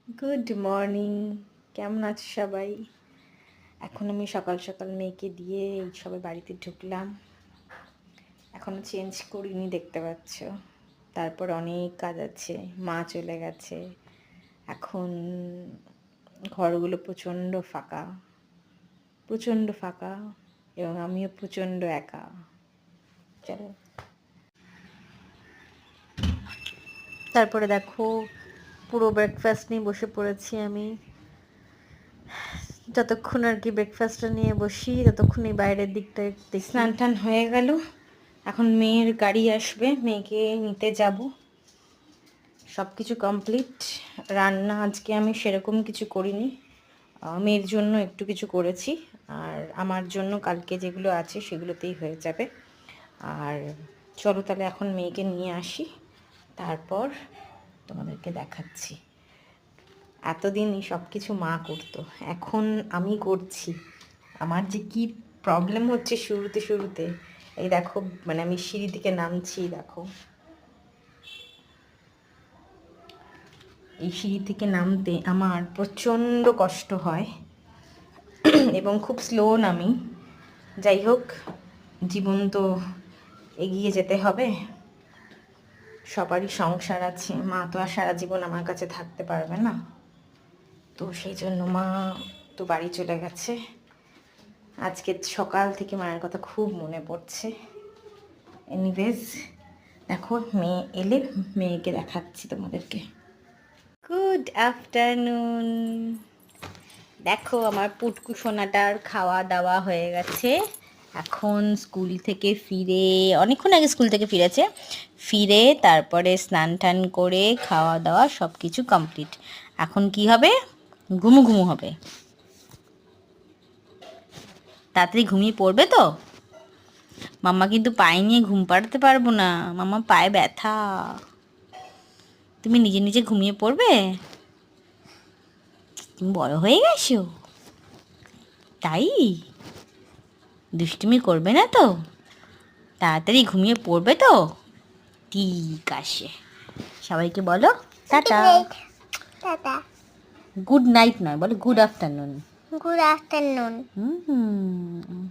Good morning. কেমন আছো সবাই? এখন আমি সকাল সকাল মেয়েকে দিয়ে এই সবে বাড়িতে ঢুকলাম। এখনও চেঞ্জ করিনি, দেখতে পাচ্ছ। তারপর অনেক কাজ আছে, মা চলে গেছে। এখন ঘরগুলো প্রচণ্ড ফাঁকা, প্রচণ্ড ফাঁকা, এবং আমিও প্রচণ্ড একা। চলো, তারপরে দেখো পুরো ব্রেকফাস্ট নিয়ে বসে পড়েছি আমি। যতক্ষণ আর কি ব্রেকফাস্টটা নিয়ে বসি ততক্ষণ এই বাইরের দিকটা স্নান টান হয়ে গেল। এখন মেয়ের গাড়ি আসবে, মেয়েকে নিতে যাব। সব কিছু কমপ্লিট। রান্না আজকে আমি সেরকম কিছু করিনি, মেয়ের জন্য একটু কিছু করেছি, আর আমার জন্য কালকে যেগুলো আছে সেগুলোতেই হয়ে যাবে। আর চলো তাহলে এখন মেয়েকে নিয়ে আসি, তারপর তোমাদেরকে দেখাচ্ছি। এতদিন এই সব কিছু মা করতো, এখন আমি করছি। আমার যে কি প্রবলেম হচ্ছে শুরুতে শুরুতে, এই দেখো, মানে আমি সিঁড়ি থেকে নামছি, দেখো এই সিঁড়ি থেকে নামতে আমার প্রচণ্ড কষ্ট হয় এবং খুব স্লো নামি। যাই হোক, জীবন তো এগিয়ে যেতে হবে, সবারই সংসার আছে। মা তো আর সারা জীবন আমার কাছে থাকতে পারবে না, তো সেই জন্য মা তো বাড়ি চলে গেছে। আজকে সকাল থেকে মায়ের কথা খুব মনে পড়ছে। এনিওয়েজ, দেখো মেয়ে এলে মেয়েকে দেখাচ্ছি তোমাদেরকে। Good afternoon. দেখো আমার পুটকু সোনাটার খাওয়া দাওয়া হয়ে গেছে। এখন স্কুল থেকে ফিরে, অনেকক্ষণ আগে স্কুল থেকে ফিরেছে, ফিরে তারপরে স্নান টান করে খাওয়া দাওয়া সব কিছু কমপ্লিট। এখন কি হবে? ঘুমু ঘুমু হবে। তাড়াতাড়ি ঘুমিয়ে পড়বে তো। মাম্মা কিন্তু পায়ে নিয়ে ঘুম পাড়াতে পারবো না, মাম্মা পায়ে ব্যথা। তুমি নিজে নিজে ঘুমিয়ে পড়বে? তুমি বড় হয়ে গেছো, তাই দুষ্টুমি করবে না তো, তাড়াতাড়ি ঘুমিয়ে পড়বে তো। ঠিক আছে, সবাইকে বলো টাটা। টাটা। গুড নাইট নয়, বলো গুড আফটারনুন। Good afternoon. হুম।